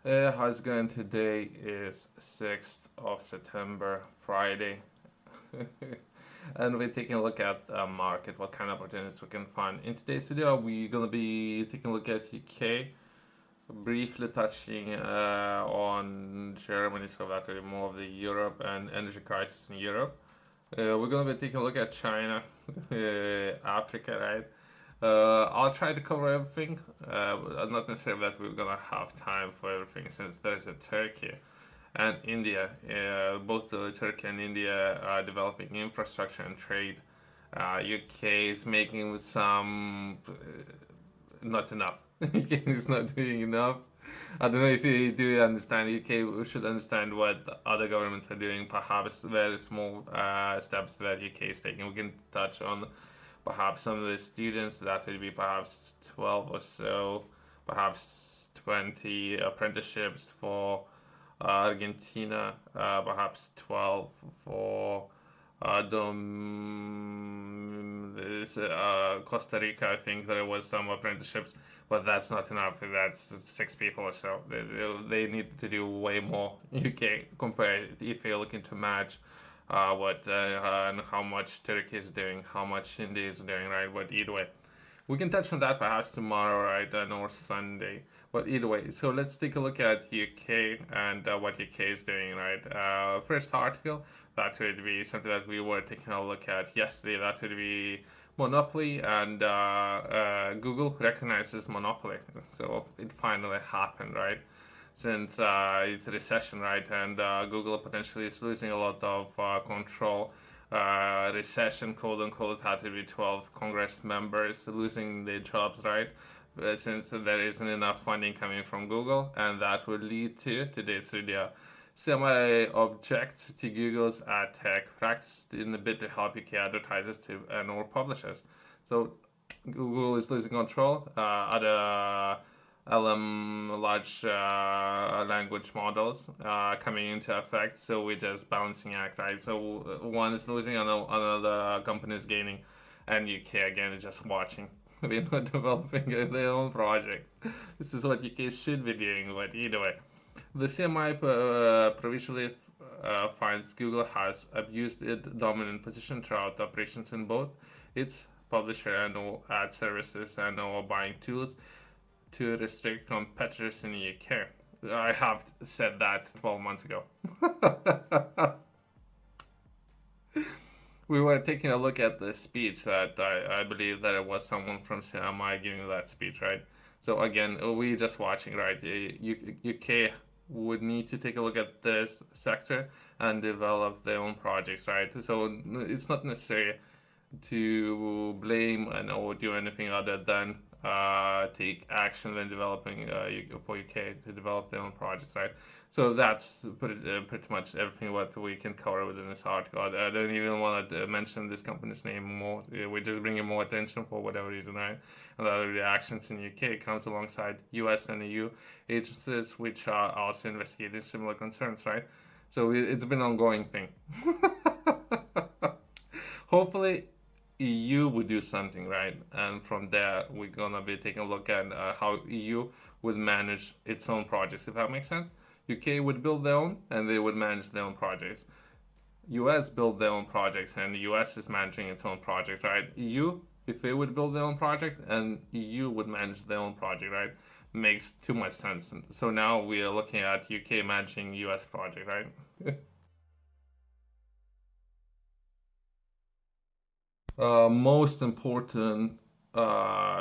How's it going? Today is 6th of September, Friday, and we're taking a look at market, what kind of opportunities we can find. In today's video, we're gonna be taking a look at UK, briefly touching on Germany, so that will be more of the Europe and energy crisis in Europe. We're gonna be taking a look at China, Africa, right? I'll try to cover everything. Not necessarily that we're gonna have time for everything, since there's a Turkey and India. Both Turkey and India are developing infrastructure and trade. UK is making some, not enough. UK is not doing enough. I don't know if you do understand. UK should understand what other governments are doing. Perhaps very small steps that UK is taking. We can touch on perhaps some of the students, that will be perhaps 12 or so, perhaps 20 apprenticeships for Argentina, perhaps 12 for Costa Rica. I think there was some apprenticeships, but that's not enough. That's 6 people or so. They need to do way more. UK compared, if you're looking to match what and how much Turkey is doing, how much India is doing, right? But either way, we can touch on that perhaps tomorrow, right, or Sunday. But either way, so let's take a look at UK and what UK is doing, right? First article, that would be something that we were taking a look at yesterday. That would be monopoly, and Google recognizes monopoly. So it finally happened, right? Since it's a recession, right? And Google potentially is losing a lot of control. Recession, quote unquote, had to be 12 Congress members losing their jobs, right? Since there isn't enough funding coming from Google, and that would lead to today's video. Semi object to Google's ad tech practice in a bid to help UK advertisers to and or publishers. So Google is losing control. Other large language models coming into effect. So we're just balancing act, right? So one is losing, another company is gaining, and UK again is just watching. We're not developing their own project. This is what UK should be doing, but either way. The CMI provisionally finds Google has abused its dominant position throughout operations in both its publisher and all ad services and all buying tools to restrict competitors in the UK. I have said that 12 months ago. We were taking a look at the speech that I believe that it was someone from CMI giving that speech, right? So again, we just watching, right? UK would need to take a look at this sector and develop their own projects, right? So it's not necessary to blame and or do anything other than take action in developing for UK to develop their own projects, right? So that's pretty much everything what we can cover within this article. I don't even want to mention this company's name more. We're just bringing more attention for whatever reason, right? And other reactions in UK comes alongside US and EU agencies which are also investigating similar concerns, right? So it's been an ongoing thing. Hopefully EU would do something, right? And from there, we're gonna be taking a look at how EU would manage its own projects, if that makes sense. UK would build their own, and they would manage their own projects. US build their own projects, and the US is managing its own project, right? EU, if they would build their own project, and EU would manage their own project, right? Makes too much sense. So now we are looking at UK managing US project, right? Most important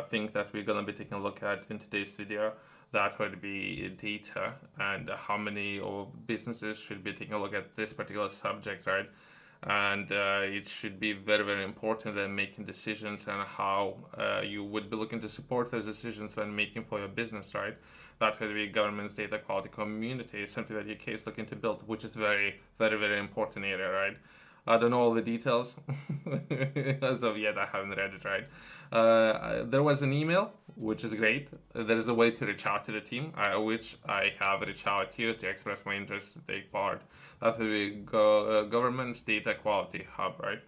thing that we're going to be taking a look at in today's video, that would be data and how many or businesses should be taking a look at this particular subject, right? And it should be very, very important in making decisions, and how you would be looking to support those decisions when making for your business, right? That would be government's data quality community, something that UK is looking to build, which is very, very, very important area, right? I don't know all the details. As of yet, I haven't read it, right. There was an email, which is great. There is a way to reach out to the team, which I have reached out to you to express my interest to take part. That will be Government's Data Quality Hub, right?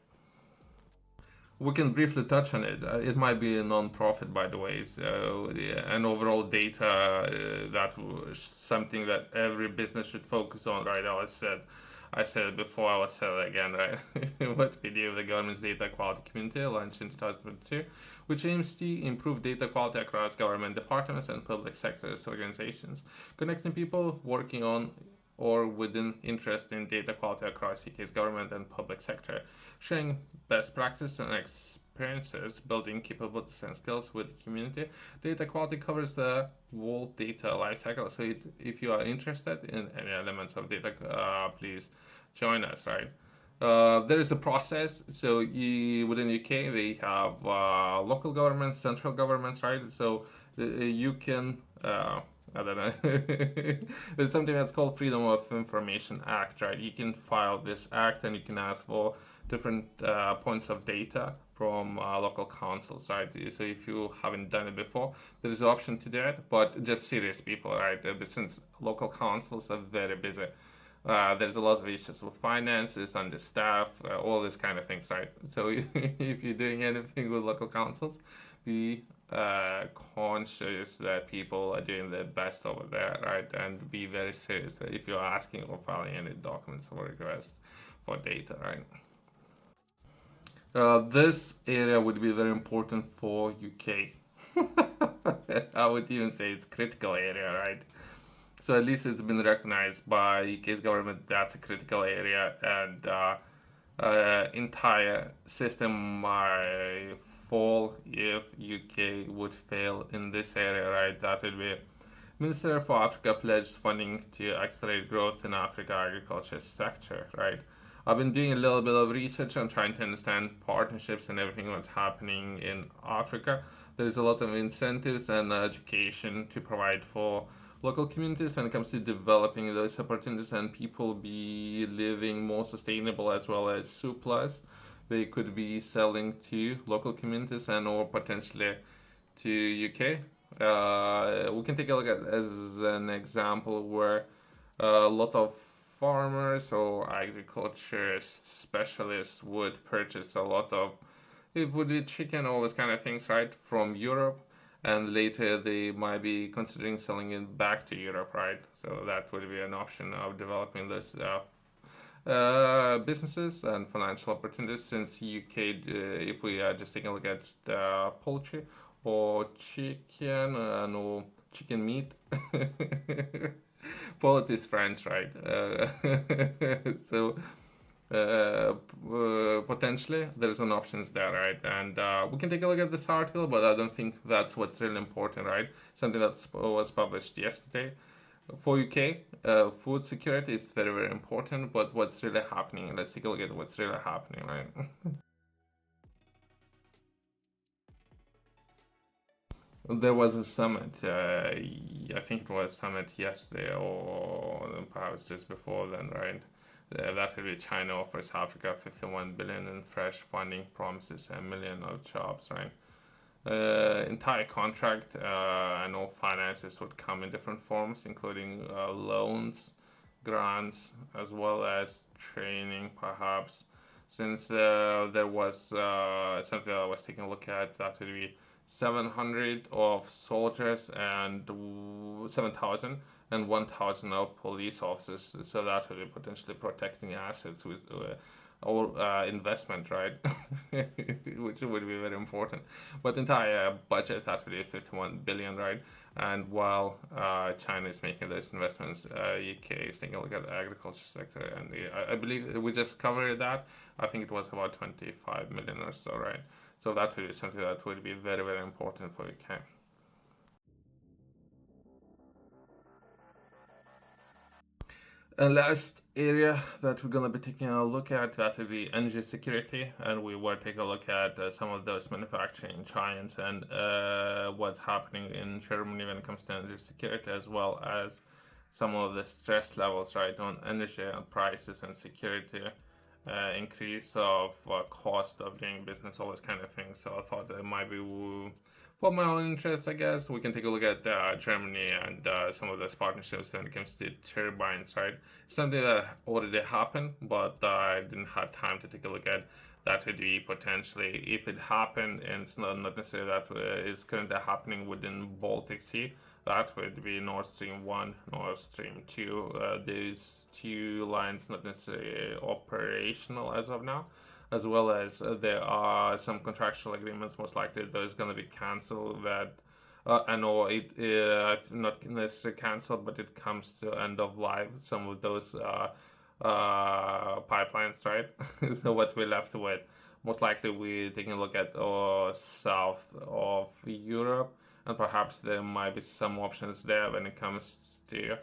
We can briefly touch on it. It might be a non-profit, by the way. So, yeah, and overall data, that was something that every business should focus on, right? I said it before, I will say it again, right? What video the government's data quality community launched in 2022, which aims to improve data quality across government departments and public sectors organizations, connecting people working on or within interest in data quality across UK's government and public sector, sharing best practice and experiences, building capabilities and skills with the community. Data quality covers the whole data lifecycle. So if you are interested in any elements of data, please join us, right? There is a process. So within UK, they have local governments, central governments, right? So you can I don't know. There's something that's called Freedom of Information Act, right? You can file this act and you can ask for different points of data from local councils, right? So if you haven't done it before, there is an option to do it, but just serious people, right? Since local councils are very busy, there's a lot of issues with finances, understaff, all these kind of things, right? So if you're doing anything with local councils, be conscious that people are doing their best over there, right? And be very serious if you're asking or filing any documents or requests for data, right? This area would be very important for UK. I would even say it's critical area, right? So at least it's been recognized by UK's government that's a critical area, and entire system might fall if UK would fail in this area, right? That would be Minister for Africa pledged funding to accelerate growth in Africa agriculture sector, right? I've been doing a little bit of research and trying to understand partnerships and everything that's happening in Africa. There's a lot of incentives and education to provide for local communities when it comes to developing those opportunities and people be living more sustainable as well as surplus. They could be selling to local communities and or potentially to UK. We can take a look at as an example where a lot of farmers or agriculture specialists would purchase a lot of it would be chicken, all those kind of things, right, from Europe, and later they might be considering selling it back to Europe, right? So that would be an option of developing this businesses and financial opportunities since UK, if we are just taking a look at poultry or chicken or chicken meat. Polit is French, right? So potentially there's an options there, right? And we can take a look at this article, but I don't think that's what's really important, right? Something that was published yesterday. For UK, food security is very, very important, but what's really happening? Let's take a look at what's really happening, right? There was a summit, I think it was a summit yesterday or perhaps just before then, right? That will be China offers Africa 51 billion in fresh funding, promises a million of jobs, right? Entire contract and all finances would come in different forms, including loans, grants, as well as training, perhaps. Since there was something I was taking a look at, that would be 700 of soldiers and 7,000 and 1,000 of police officers. So that would be potentially protecting assets with or investment, right? Which would be very important. But entire budget that would be 51 billion, right? And while China is making those investments, UK is taking a look at the agriculture sector, and I believe we just covered that. I think it was about 25 million or so, right? So that would be something that would be very, very important for UK. And last area that we're gonna be taking a look at that will be energy security, and we will take a look at some of those manufacturing giants and what's happening in Germany when it comes to energy security, as well as some of the stress levels, right, on energy and prices and security, increase of cost of doing business, all this kind of thing. So I thought that might be for my own interest, I guess. We can take a look at Germany and some of those partnerships when it comes to turbines, right? Something that already happened, but I didn't have time to take a look at that would be potentially, if it happened, and it's not necessarily that is currently happening within Baltic Sea, that would be Nord Stream 1, Nord Stream 2. Those two lines not necessarily operational as of now, as well as there are some contractual agreements, most likely those going to be cancelled. That I know it not necessarily cancelled, but it comes to end of life. Some of those pipelines, right? So what we're left with, most likely we're taking a look at south of Europe, and perhaps there might be some options there when it comes to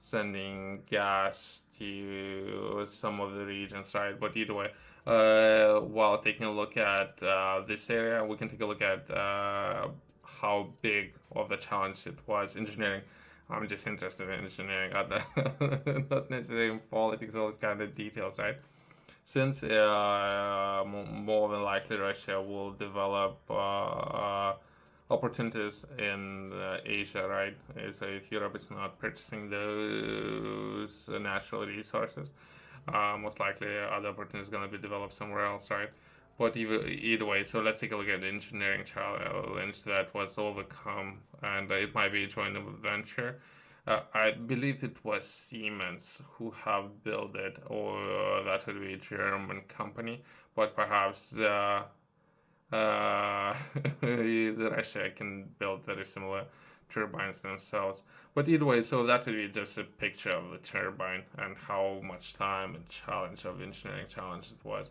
sending gas to some of the regions, right? But either way, while taking a look at this area, we can take a look at how big of the challenge it was engineering. I'm just interested in engineering, not necessarily in politics, all these kind of details, right? Since more than likely Russia will develop opportunities in Asia, right? So if Europe is not purchasing those natural resources, most likely other opportunities going to be developed somewhere else, right? But either way, so let's take a look at the engineering challenge that was overcome, and it might be a joint venture. I believe it was Siemens who have built it, or that would be a German company, but perhaps the Russia can build very similar turbines themselves. But either way, so that would be just a picture of the turbine and how much time and challenge of engineering challenge it was.